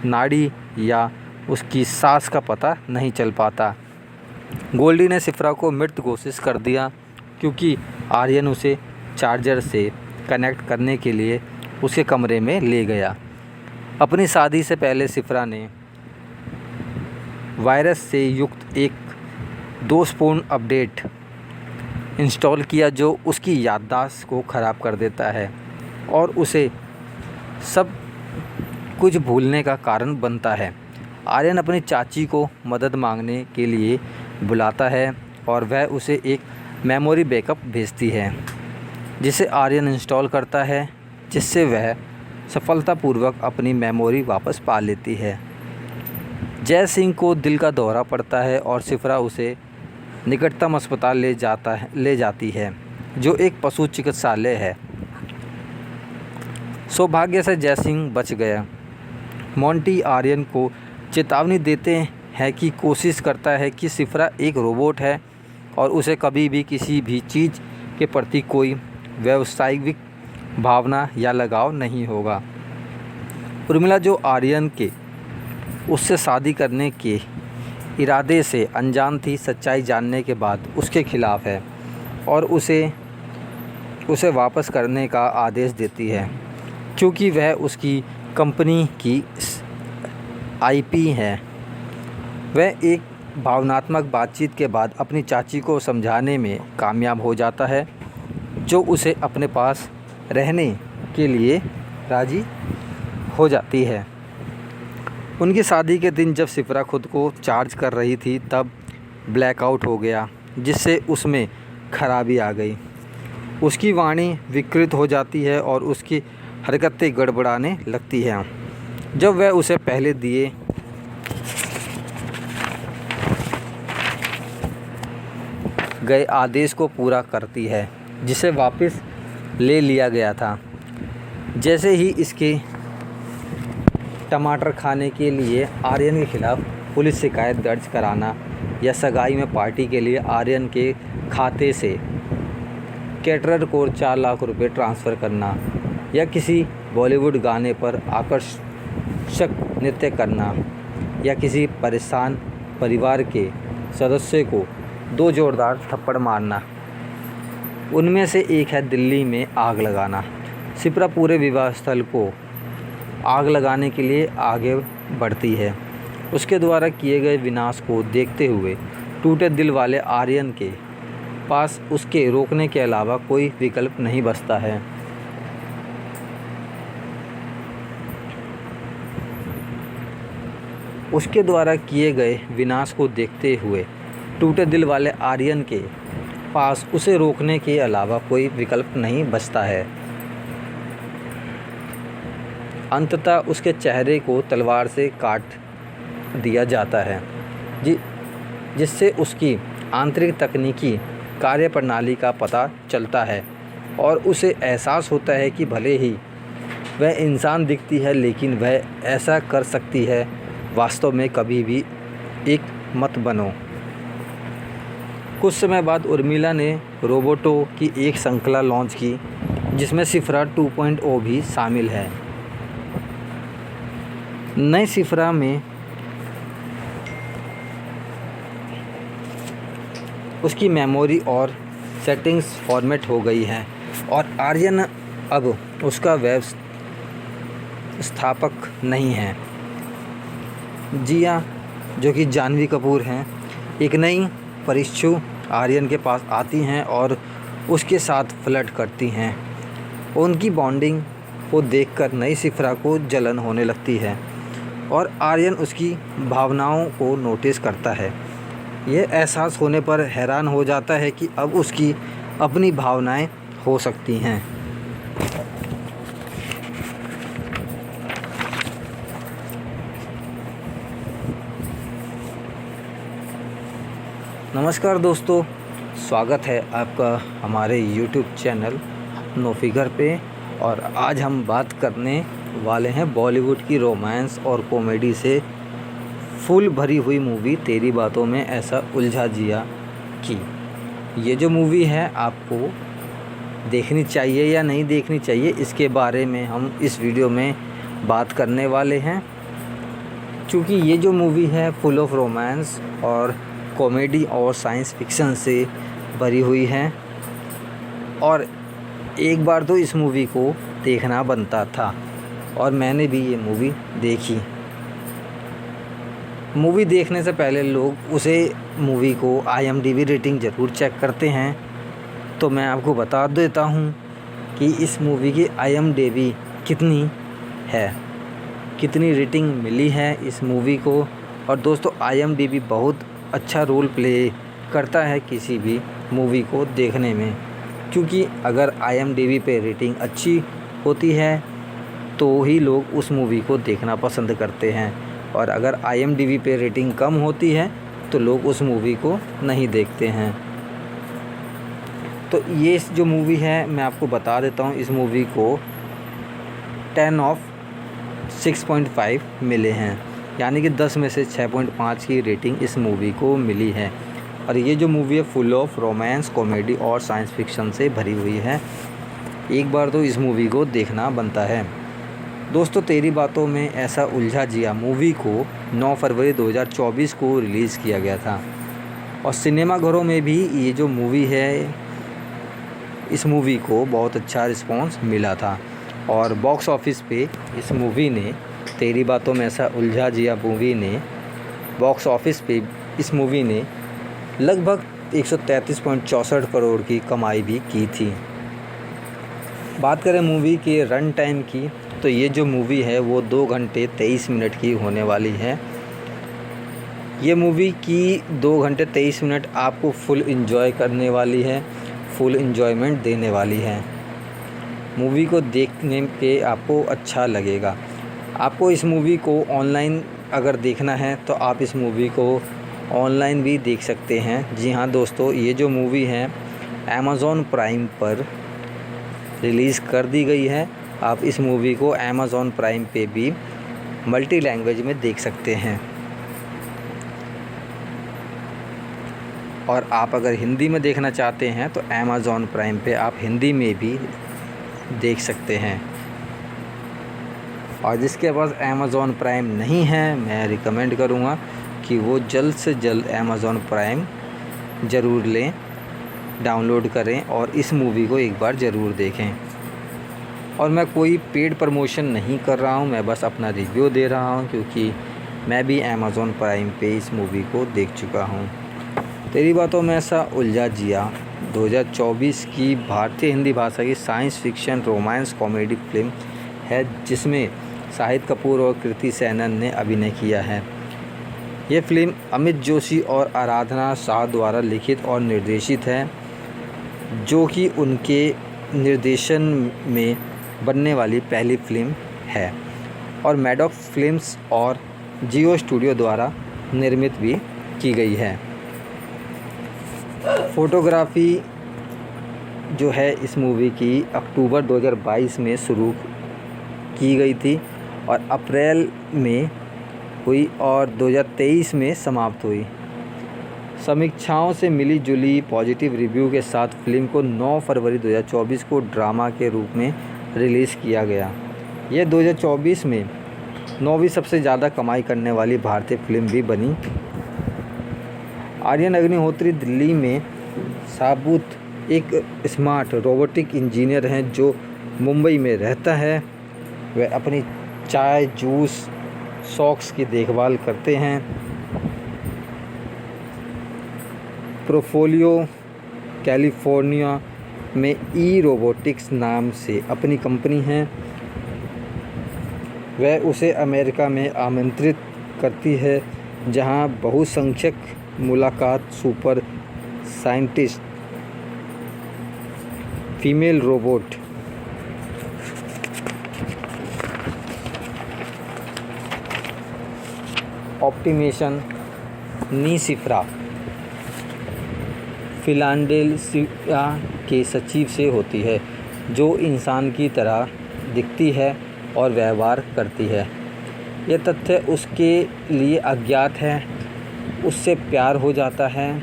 नाड़ी या उसकी सांस का पता नहीं चल पाता। गोल्डी ने सिफरा को मृत घोषित कर दिया क्योंकि आर्यन उसे चार्जर से कनेक्ट करने के लिए उसके कमरे में ले गया। अपनी शादी से पहले सिफरा ने वायरस से युक्त एक दोषपूर्ण अपडेट इंस्टॉल किया जो उसकी याददाश्त को ख़राब कर देता है और उसे सब कुछ भूलने का कारण बनता है। आर्यन अपनी चाची को मदद मांगने के लिए बुलाता है और वह उसे एक मेमोरी बैकअप भेजती है जिसे आर्यन इंस्टॉल करता है, जिससे वह सफलतापूर्वक अपनी मेमोरी वापस पा लेती है। जय सिंह को दिल का दौरा पड़ता है और सिफरा उसे निकटतम अस्पताल ले जाती है जो एक पशु चिकित्सालय है। सौभाग्य से जय सिंह बच गया। मोंटी आर्यन को चेतावनी देते हैं कि कोशिश करता है कि सिफरा एक रोबोट है और उसे कभी भी किसी भी चीज़ के प्रति कोई व्यावसायिक भावना या लगाव नहीं होगा। उर्मिला जो आर्यन के उससे शादी करने के इरादे से अनजान थी, सच्चाई जानने के बाद उसके खिलाफ है और उसे वापस करने का आदेश देती है क्योंकि वह उसकी कंपनी की आईपी है। वह एक भावनात्मक बातचीत के बाद अपनी चाची को समझाने में कामयाब हो जाता है जो उसे अपने पास रहने के लिए राज़ी हो जाती है। उनकी शादी के दिन जब सिफरा खुद को चार्ज कर रही थी तब ब्लैकआउट हो गया जिससे उसमें खराबी आ गई। उसकी वाणी विकृत हो जाती है और उसकी हरकतें गड़बड़ाने लगती हैं। जब वह उसे पहले दिए गए आदेश को पूरा करती है जिसे वापस ले लिया गया था, जैसे ही इसके टमाटर खाने के लिए आर्यन के खिलाफ पुलिस शिकायत दर्ज कराना या सगाई में पार्टी के लिए आर्यन के खाते से कैटरर को 4 लाख रुपए ट्रांसफ़र करना या किसी बॉलीवुड गाने पर आकर्षक नृत्य करना या किसी परेशान परिवार के सदस्य को 2 जोरदार थप्पड़ मारना। उनमें से एक है दिल्ली में आग लगाना। सिफरा पूरे विवाह स्थल को आग लगाने के लिए आगे बढ़ती है। उसके द्वारा किए गए विनाश को देखते हुए टूटे दिल वाले आर्यन के पास उसके रोकने के अलावा कोई विकल्प नहीं बचता है। उसके द्वारा किए गए विनाश को देखते हुए टूटे दिल वाले आर्यन के पास उसे रोकने के अलावा कोई विकल्प नहीं बचता है। अंततः उसके चेहरे को तलवार से काट दिया जाता है जिससे उसकी आंतरिक तकनीकी कार्यप्रणाली का पता चलता है और उसे एहसास होता है कि भले ही वह इंसान दिखती है लेकिन वह ऐसा कर सकती है। वास्तव में कभी भी एक मत बनो। कुछ समय बाद उर्मिला ने रोबोटों की एक श्रृंखला लॉन्च की जिसमें सिफरा 2.0 भी शामिल है। नए सिफरा में उसकी मेमोरी और सेटिंग्स फॉर्मेट हो गई है और आर्यन अब उसका वेब स्थापक नहीं है। जिया जो कि जानवी कपूर हैं, एक नई परिक्षु आर्यन के पास आती हैं और उसके साथ फ्लर्ट करती हैं। उनकी बॉन्डिंग को देखकर नई सिफरा को जलन होने लगती है और आर्यन उसकी भावनाओं को नोटिस करता है। यह एहसास होने पर हैरान हो जाता है कि अब उसकी अपनी भावनाएं हो सकती हैं। नमस्कार दोस्तों, स्वागत है आपका हमारे YouTube चैनल नो फिगर पे। और आज हम बात करने वाले हैं बॉलीवुड की रोमांस और कॉमेडी से फुल भरी हुई मूवी तेरी बातों में ऐसा उलझा जिया की। ये जो मूवी है आपको देखनी चाहिए या नहीं देखनी चाहिए, इसके बारे में हम इस वीडियो में बात करने वाले हैं। क्योंकि ये जो मूवी है फुल ऑफ रोमांस और कॉमेडी और साइंस फिक्शन से भरी हुई है और एक बार तो इस मूवी को देखना बनता था और मैंने भी ये मूवी देखी। मूवी देखने से पहले लोग उसे मूवी को IMDb रेटिंग ज़रूर चेक करते हैं। तो मैं आपको बता देता हूँ कि इस मूवी की IMDb कितनी है, कितनी रेटिंग मिली है इस मूवी को। और दोस्तों IMDb बहुत अच्छा रोल प्ले करता है किसी भी मूवी को देखने में, क्योंकि अगर IMDb पे रेटिंग अच्छी होती है तो ही लोग उस मूवी को देखना पसंद करते हैं और अगर IMDb पे रेटिंग कम होती है तो लोग उस मूवी को नहीं देखते हैं। तो ये जो मूवी है मैं आपको बता देता हूँ, इस मूवी को 10/6.5 मिले हैं, यानी कि 10 में से 6.5 की रेटिंग इस मूवी को मिली है। और ये जो मूवी है फुल ऑफ रोमांस, कॉमेडी और साइंस फिक्शन से भरी हुई है। एक बार तो इस मूवी को देखना बनता है। दोस्तों तेरी बातों में ऐसा उलझा जिया मूवी को 9 फरवरी 2024 को रिलीज़ किया गया था और सिनेमाघरों में भी ये जो मूवी है, इस मूवी को बहुत अच्छा रिस्पांस मिला था। और बॉक्स ऑफिस पे इस मूवी ने, तेरी बातों में ऐसा उलझा जिया मूवी ने बॉक्स ऑफिस पे इस मूवी ने लगभग 133.64 करोड़ की कमाई भी की थी। बात करें मूवी के रन टाइम की, तो ये जो मूवी है वो 2 घंटे 23 मिनट की होने वाली है। ये मूवी की 2 घंटे 23 मिनट आपको फुल एंजॉय करने वाली है, फुल एंजॉयमेंट देने वाली है। मूवी को देखने पे आपको अच्छा लगेगा। आपको इस मूवी को ऑनलाइन अगर देखना है तो आप इस मूवी को ऑनलाइन भी देख सकते हैं। जी हाँ दोस्तों, ये जो मूवी है अमेज़ॉन प्राइम पर रिलीज़ कर दी गई है। आप इस मूवी को अमेज़ॉन प्राइम पे भी मल्टी लैंग्वेज में देख सकते हैं। और आप अगर हिंदी में देखना चाहते हैं तो अमेज़ॉन प्राइम पे आप हिंदी में भी देख सकते हैं। और जिसके पास अमेज़ॉन प्राइम नहीं है, मैं रिकमेंड करूँगा कि वो जल्द से जल्द अमेज़ॉन प्राइम ज़रूर लें, डाउनलोड करें और इस मूवी को एक बार ज़रूर देखें। और मैं कोई पेड प्रमोशन नहीं कर रहा हूँ, मैं बस अपना रिव्यू दे रहा हूँ, क्योंकि मैं भी अमेज़ॉन प्राइम पे इस मूवी को देख चुका हूँ। तेरी बातों में ऐसा उलझा जिया 2024 की भारतीय हिंदी भाषा की science fiction romance comedy film है, जिसमें शाहिद कपूर और कृति सैनन ने अभिनय किया है। ये फिल्म अमित जोशी और आराधना शाह द्वारा लिखित और निर्देशित है, जो कि उनके निर्देशन में बनने वाली पहली फिल्म है और मैडॉक फिल्म्स और जियो स्टूडियो द्वारा निर्मित भी की गई है। फ़ोटोग्राफ़ी जो है इस मूवी की अक्टूबर 2022 में शुरू की गई थी और अप्रैल में हुई और 2023 में समाप्त हुई। समीक्षाओं से मिली जुली पॉजिटिव रिव्यू के साथ फिल्म को 9 फरवरी 2024 को ड्रामा के रूप में रिलीज़ किया गया। यह 2024 में 9वीं सबसे ज़्यादा कमाई करने वाली भारतीय फिल्म भी बनी। आर्यन अग्निहोत्री दिल्ली में साबुत एक स्मार्ट रोबोटिक इंजीनियर हैं जो मुंबई में रहता है। वह अपनी चाय, जूस, सॉक्स की देखभाल करते हैं। प्रोफोलियो कैलिफोर्निया में रोबोटिक्स नाम से अपनी कंपनी है। वह उसे अमेरिका में आमंत्रित करती है, जहां बहुसंख्यक मुलाकात सुपर साइंटिस्ट फीमेल रोबोट ऑप्टिमेशन नीसिफ्रा फिलाडेल्फिया के सचिव से होती है, जो इंसान की तरह दिखती है और व्यवहार करती है। ये तथ्य उसके लिए अज्ञात है। उससे प्यार हो जाता है,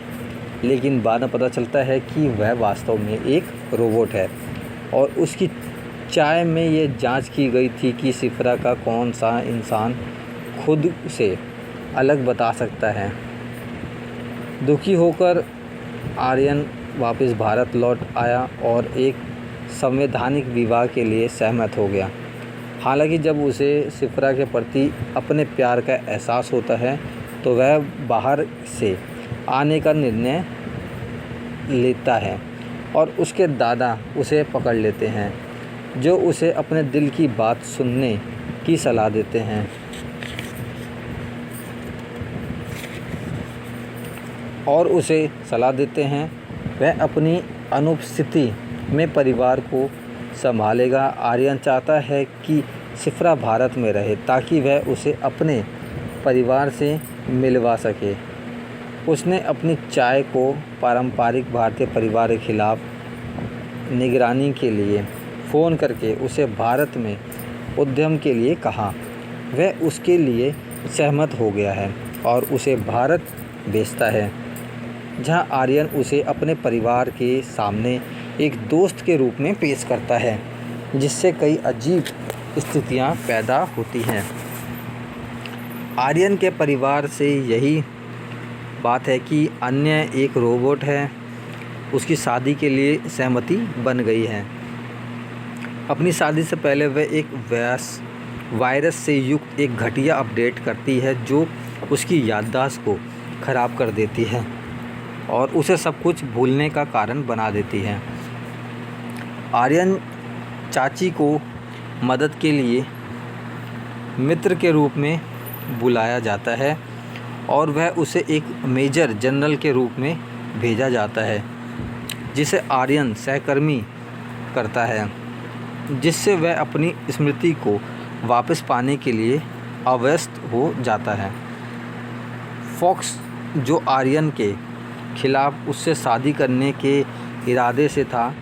लेकिन बाद में पता चलता है कि वह वास्तव में एक रोबोट है और उसकी चाय में ये जांच की गई थी कि सिफरा का कौन सा इंसान खुद से अलग बता सकता है। दुखी होकर आर्यन वापस भारत लौट आया और एक संवैधानिक विवाह के लिए सहमत हो गया। हालांकि जब उसे सिफरा के प्रति अपने प्यार का एहसास होता है तो वह बाहर से आने का निर्णय लेता है और उसके दादा उसे पकड़ लेते हैं, जो उसे अपने दिल की बात सुनने की सलाह देते हैं वह अपनी अनुपस्थिति में परिवार को संभालेगा। आर्यन चाहता है कि सिफरा भारत में रहे ताकि वह उसे अपने परिवार से मिलवा सके। उसने अपनी चाय को पारंपरिक भारतीय परिवार के खिलाफ निगरानी के लिए फ़ोन करके उसे भारत में उद्यम के लिए कहा। वह उसके लिए सहमत हो गया है और उसे भारत भेजता है, जहां आर्यन उसे अपने परिवार के सामने एक दोस्त के रूप में पेश करता है, जिससे कई अजीब स्थितियां पैदा होती हैं। आर्यन के परिवार से यही बात है कि अन्य एक रोबोट है, उसकी शादी के लिए सहमति बन गई है। अपनी शादी से पहले वह एक वायरस से युक्त एक घटिया अपडेट करती है जो उसकी याददाश्त को ख़राब कर देती है और उसे सब कुछ भूलने का कारण बना देती है। आर्यन चाची को मदद के लिए मित्र के रूप में बुलाया जाता है और वह उसे एक मेजर जनरल के रूप में भेजा जाता है, जिसे आर्यन सहकर्मी करता है, जिससे वह अपनी स्मृति को वापस पाने के लिए अव्यस्त हो जाता है। फॉक्स, जो आर्यन के खिलाफ उससे शादी करने के इरादे से था,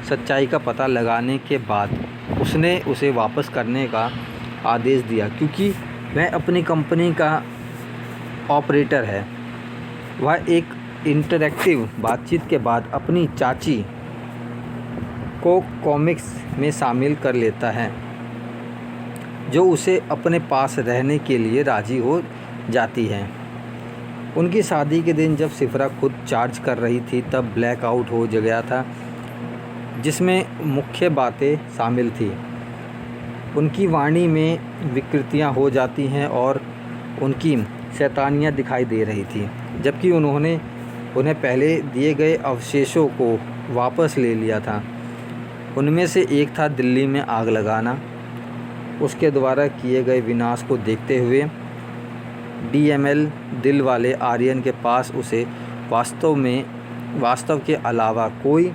सच्चाई का पता लगाने के बाद उसने उसे वापस करने का आदेश दिया क्योंकि वह अपनी कंपनी का ऑपरेटर है। वह एक इंटरैक्टिव बातचीत के बाद अपनी चाची को कॉमिक्स में शामिल कर लेता है, जो उसे अपने पास रहने के लिए राज़ी हो जाती है। उनकी शादी के दिन जब सिफरा खुद चार्ज कर रही थी तब ब्लैकआउट हो गया था, जिसमें मुख्य बातें शामिल थी। उनकी वाणी में विकृतियां हो जाती हैं और उनकी शैतानियां दिखाई दे रही थी, जबकि उन्हें पहले दिए गए अवशेषों को वापस ले लिया था। उनमें से एक था दिल्ली में आग लगाना। उसके द्वारा किए गए विनाश को देखते हुए DML दिल वाले आर्यन के पास उसे वास्तव के अलावा कोई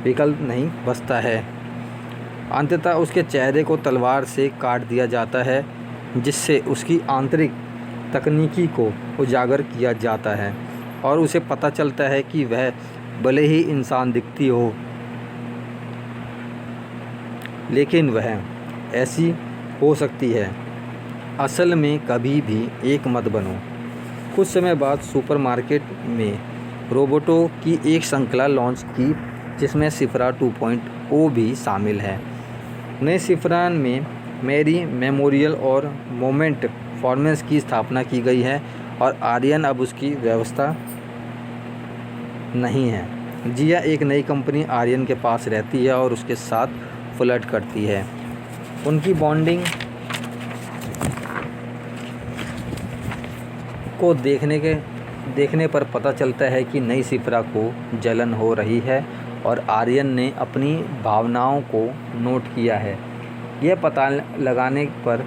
विकल्प नहीं बचता है। अंततः उसके चेहरे को तलवार से काट दिया जाता है, जिससे उसकी आंतरिक तकनीकी को उजागर किया जाता है और उसे पता चलता है कि वह भले ही इंसान दिखती हो, लेकिन वह ऐसी हो सकती है। असल में कभी भी एक मत बनो। कुछ समय बाद सुपरमार्केट में रोबोटों की एक श्रृंखला लॉन्च की, जिसमें सिफरा 2.0 भी शामिल है। नए सिफरा में मैरी मेमोरियल और मोमेंट फॉर्मेंस की स्थापना की गई है और आर्यन अब उसकी व्यवस्था नहीं है। जिया, एक नई कंपनी, आर्यन के पास रहती है और उसके साथ फ्लर्ट करती है। उनकी बॉन्डिंग को देखने पर पता चलता है कि नई सिफरा को जलन हो रही है और आर्यन ने अपनी भावनाओं को नोट किया है। यह पता लगाने पर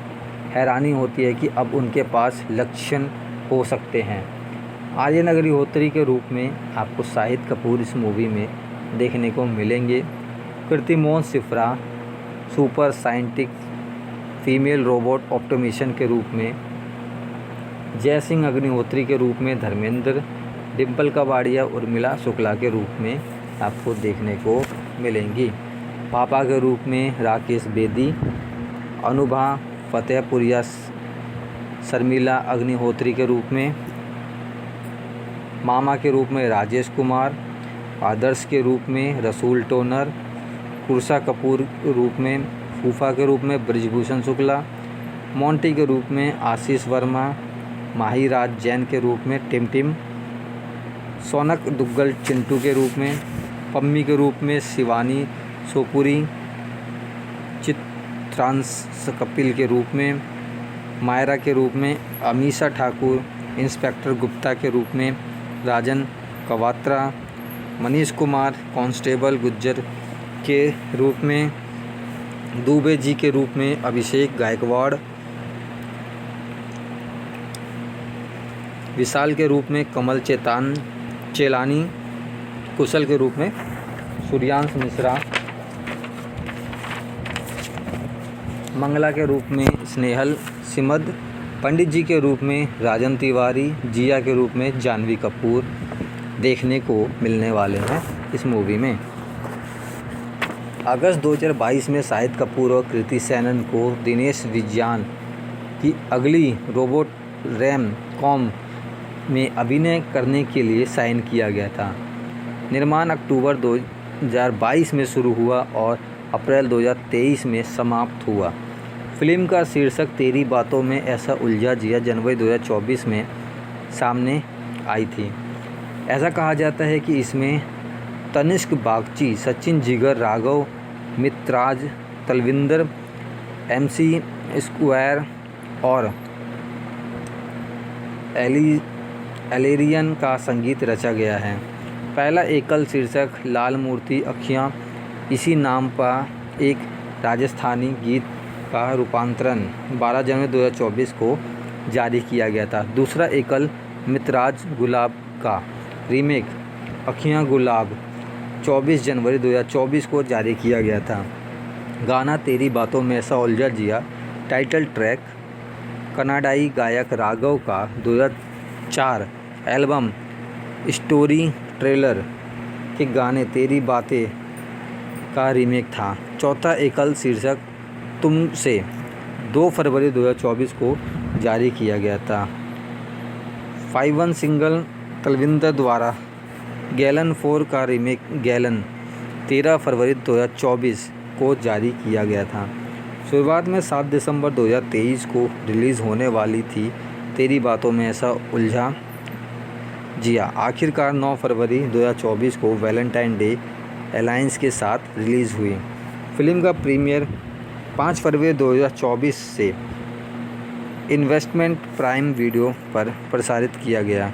हैरानी होती है कि अब उनके पास लक्षण हो सकते हैं। आर्यन अग्निहोत्री के रूप में आपको शाहिद कपूर इस मूवी में देखने को मिलेंगे। कीर्तिमोहन सिफरा सुपर साइंटिक फीमेल रोबोट ऑप्टोमेशन के रूप में, जय सिंह अग्निहोत्री के रूप में धर्मेंद्र, डिम्पल कपाड़िया उर्मिला शुक्ला के रूप में आपको देखने को मिलेंगी। पापा के रूप में राकेश बेदी, अनुभा फतेहपुरिया शर्मिला अग्निहोत्री के रूप में, मामा के रूप में राजेश कुमार, आदर्श के रूप में रसूल टोनर, कुर्सा कपूर के रूप में फूफा के रूप में ब्रिजभूषण शुक्ला, मोंटी के रूप में आशीष वर्मा, माहीराज जैन के रूप में टिमटिम, सोनक दुग्गल चिंटू के रूप में, पम्मी के रूप में शिवानी सोपुरी, चित्रांश कपिल के रूप में, मायरा के रूप में अमीषा ठाकुर, इंस्पेक्टर गुप्ता के रूप में राजन कवात्रा, मनीष कुमार कांस्टेबल गुज्जर के रूप में, दुबे जी के रूप में अभिषेक गायकवाड़, विशाल के रूप में कमल चेलानी, कुशल के रूप में सूर्यांश मिश्रा, मंगला के रूप में स्नेहल सिमद, पंडित जी के रूप में राजन तिवारी, जिया के रूप में जानवी कपूर देखने को मिलने वाले हैं इस मूवी में। अगस्त 2022 में शाहिद कपूर और कृति सेनन को दिनेश विजयन की अगली रोबोट रैम कॉम में अभिनय करने के लिए साइन किया गया था। निर्माण अक्टूबर 2022 में शुरू हुआ और अप्रैल 2023 में समाप्त हुआ। फिल्म का शीर्षक तेरी बातों में ऐसा उलझा जिया जनवरी 2024 में सामने आई थी। ऐसा कहा जाता है कि इसमें तनिष्क बागची, सचिन जिगर, राघव मितराज, तलविंदर, MC स्क्वायर और एलेरियन का संगीत रचा गया है। पहला एकल शीर्षक लाल मूर्ति अखियाँ इसी नाम का एक राजस्थानी गीत का रूपांतरण 12 जनवरी 2024 को जारी किया गया था। दूसरा एकल मितराज गुलाब का रीमेक अखियाँ गुलाब 24 जनवरी 2024 को जारी किया गया था। गाना तेरी बातों में ऐसा उलझा जिया टाइटल ट्रैक कनाडाई गायक राघव का 2004 एल्बम स्टोरी ट्रेलर के गाने तेरी बातें का रीमेक था। चौथा एकल शीर्षक तुमसे 2 फरवरी 2024 को जारी किया गया था। 5-1 सिंगल तलविंदर द्वारा गैलन 4 का रीमेक गैलन 13 फरवरी 2024 को जारी किया गया था। शुरुआत में 7 दिसंबर 2023 को रिलीज़ होने वाली थी तेरी बातों में ऐसा उलझा जिया, आखिरकार 9 फरवरी 2024 को वैलेंटाइन डे अलायंस के साथ रिलीज़ हुई। फिल्म का प्रीमियर 5 फरवरी 2024 से इन्वेस्टमेंट प्राइम वीडियो पर प्रसारित किया गया।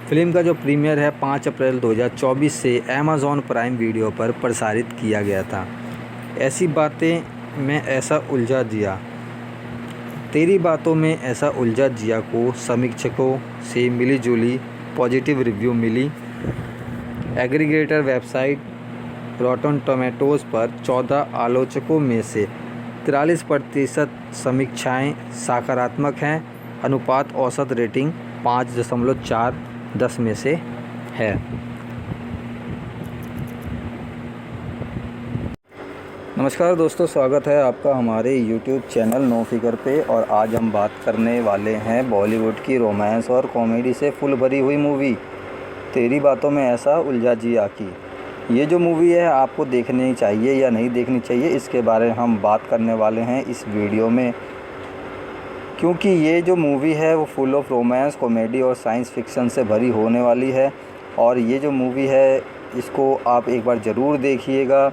फिल्म का जो प्रीमियर है 5 अप्रैल 2024 से अमेज़ॉन प्राइम वीडियो पर प्रसारित किया गया था। ऐसी बातें में ऐसा उलझा जिया, तेरी बातों में ऐसा उलझा जिया को समीक्षकों से मिली जुली पॉजिटिव रिव्यू मिली। एग्रीगेटर वेबसाइट रॉटन टोमेटोज़ पर 14 आलोचकों में से 43% समीक्षाएं सकारात्मक हैं। अनुपात औसत रेटिंग 5.4/10 में से है। नमस्कार दोस्तों, स्वागत है आपका हमारे YouTube चैनल नो फिगर पे। और आज हम बात करने वाले हैं बॉलीवुड की रोमांस और कॉमेडी से फुल भरी हुई मूवी तेरी बातों में ऐसा उलझा जिया की। ये जो मूवी है आपको देखनी चाहिए या नहीं देखनी चाहिए, इसके बारे में हम बात करने वाले हैं इस वीडियो में, क्योंकि ये जो मूवी है वो फुल ऑफ रोमांस, कॉमेडी और साइंस फिक्शन से भरी होने वाली है। और ये जो मूवी है इसको आप एक बार ज़रूर देखिएगा।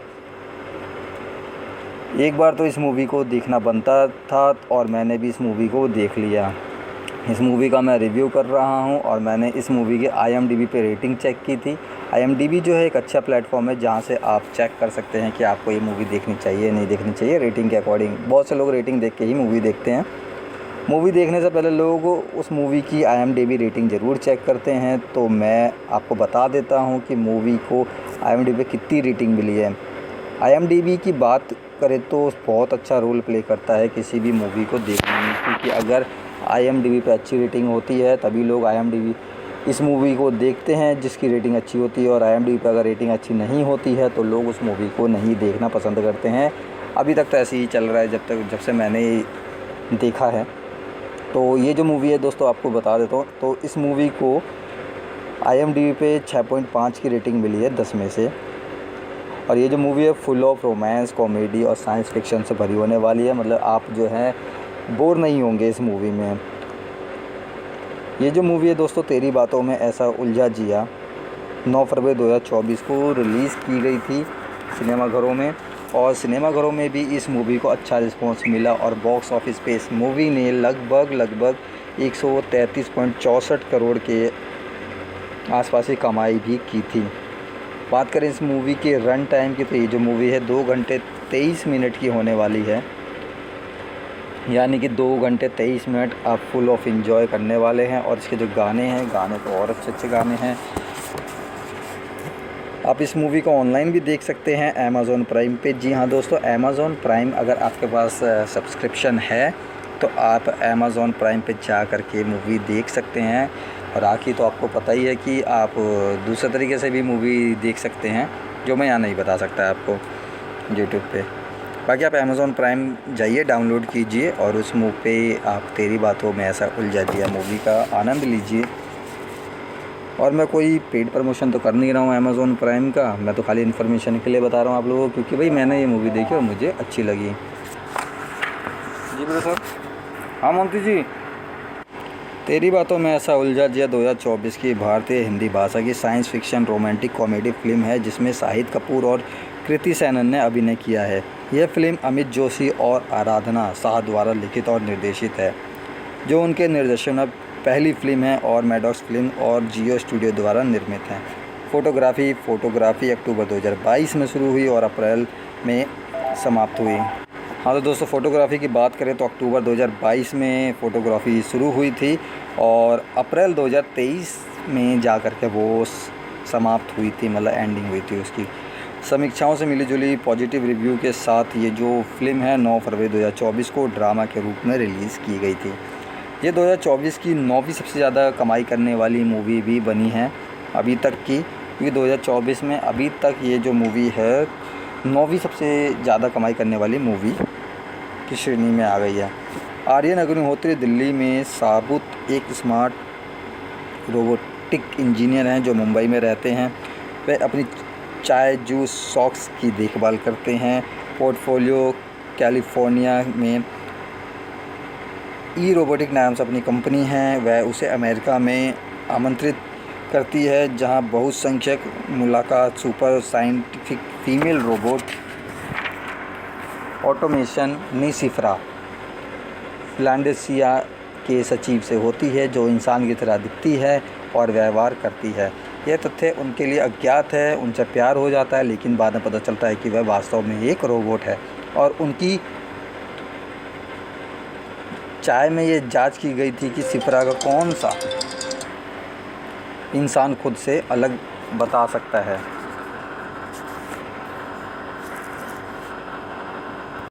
एक बार तो इस मूवी को देखना बनता था और मैंने भी इस मूवी को देख लिया। इस मूवी का मैं रिव्यू कर रहा हूं और मैंने इस मूवी के IMDb पे रेटिंग चेक की थी। IMDb जो है एक अच्छा प्लेटफॉर्म है जहां से आप चेक कर सकते हैं कि आपको ये मूवी देखनी चाहिए नहीं देखनी चाहिए रेटिंग के अकॉर्डिंग। बहुत से लोग रेटिंग देख के ही मूवी देखते हैं। मूवी देखने से पहले लोग उस मूवी की IMDb रेटिंग ज़रूर चेक करते हैं। तो मैं आपको बता देता हूँ कि मूवी को IMDb पे कितनी रेटिंग मिली है। IMDb की बात करें तो बहुत अच्छा रोल प्ले करता है किसी भी मूवी को देखने में, क्योंकि अगर IMDb पे अच्छी रेटिंग होती है तभी लोग IMDb इस मूवी को देखते हैं जिसकी रेटिंग अच्छी होती है। और IMDb पे अगर रेटिंग अच्छी नहीं होती है तो लोग उस मूवी को नहीं देखना पसंद करते हैं। अभी तक तो ऐसे ही चल रहा है जब से मैंने देखा है। तो ये जो मूवी है दोस्तों, आपको बता देता हूँ, तो इस मूवी को IMDb पे 6.5 की रेटिंग मिली है 10 में से। और ये जो मूवी है फुल ऑफ रोमांस, कॉमेडी और साइंस फिक्शन से भरी होने वाली है। मतलब आप जो है बोर नहीं होंगे इस मूवी में। ये जो मूवी है दोस्तों, तेरी बातों में ऐसा उलझा जिया, 9 फरवरी 2024 को रिलीज़ की गई थी सिनेमाघरों में। और सिनेमाघरों में भी इस मूवी को अच्छा रिस्पॉन्स मिला और बॉक्स ऑफिस पे इस मूवी ने लगभग 133.64 करोड़ के आसपास की कमाई भी की थी। बात करें इस मूवी के रन टाइम की, तो ये जो मूवी है 2 घंटे 23 मिनट की होने वाली है। यानी कि 2 घंटे 23 मिनट आप फुल ऑफ इंजॉय करने वाले हैं। और इसके जो गाने तो और अच्छे गाने हैं। आप इस मूवी को ऑनलाइन भी देख सकते हैं अमेज़ॉन प्राइम पे। जी हाँ दोस्तों, अमेज़ॉन प्राइम अगर आपके पास सब्सक्रिप्शन है तो आप अमेज़ॉन प्राइम पे जा कर के मूवी देख सकते हैं। और बाकी तो आपको पता ही है कि आप दूसरे तरीके से भी मूवी देख सकते हैं, जो मैं यहाँ नहीं बता सकता आपको यूट्यूब पे। बाकी आप अमेज़ॉन प्राइम जाइए, डाउनलोड कीजिए और उस मूवी पे आप तेरी बातों में ऐसा उलझा जिया मूवी का आनंद लीजिए। और मैं कोई पेड प्रमोशन तो कर नहीं रहा हूँ अमेज़ॉन प्राइम का, मैं तो खाली इन्फॉर्मेशन के लिए बता रहा हूँ आप लोगों को, क्योंकि भाई मैंने ये मूवी देखी और मुझे अच्छी लगी। जी बोलो सर। हाँ मोंटी जी। तेरी बातों में ऐसा उलझा जिया 2024 की भारतीय हिंदी भाषा की science fiction romantic comedy film है, जिसमें शाहिद कपूर और कृति सेनन ने अभिनय किया है। यह फिल्म अमित जोशी और आराधना शाह द्वारा लिखित और निर्देशित है, जो उनके निर्देशन में पहली फिल्म है और मैडॉक्स फिल्म और जियो स्टूडियो द्वारा निर्मित है। फोटोग्राफी अक्टूबर 2022 में शुरू हुई और अप्रैल में समाप्त हुई। हाँ तो दोस्तों, फ़ोटोग्राफ़ी की बात करें तो अक्टूबर 2022 में फ़ोटोग्राफ़ी शुरू हुई थी और अप्रैल 2023 में जा कर के वो समाप्त हुई थी, मतलब एंडिंग हुई थी उसकी। समीक्षाओं से मिली जुली पॉजिटिव रिव्यू के साथ ये जो फिल्म है 9 फरवरी 2024 को ड्रामा के रूप में रिलीज़ की गई थी। ये 2024 की 9वीं सबसे ज़्यादा कमाई करने वाली मूवी भी बनी है अभी तक की, क्योंकि 2024 में अभी तक ये जो मूवी है 9वीं सबसे ज़्यादा कमाई करने वाली मूवी की श्रेणी में आ गई है। आर्यन अग्निहोत्री दिल्ली में साबुत एक स्मार्ट रोबोटिक इंजीनियर हैं जो मुंबई में रहते हैं। वे अपनी चाय जूस शॉप्स की देखभाल करते हैं। पोर्टफोलियो कैलिफोर्निया में रोबोटिक नाम से अपनी कंपनी है। वह उसे अमेरिका में आमंत्रित करती है, जहां बहुसंख्यक मुलाकात super scientific female robot automation नीसिफ्रा फिलाडेल्फिया के सचिव से होती है, जो इंसान की तरह दिखती है और व्यवहार करती है। यह तथ्य उनके लिए अज्ञात है। उनसे प्यार हो जाता है, लेकिन बाद में पता चलता है कि वह वास्तव में एक रोबोट है। और उनकी चाय में ये जांच की गई थी कि सिफ्रा का कौन सा इंसान खुद से अलग बता सकता है।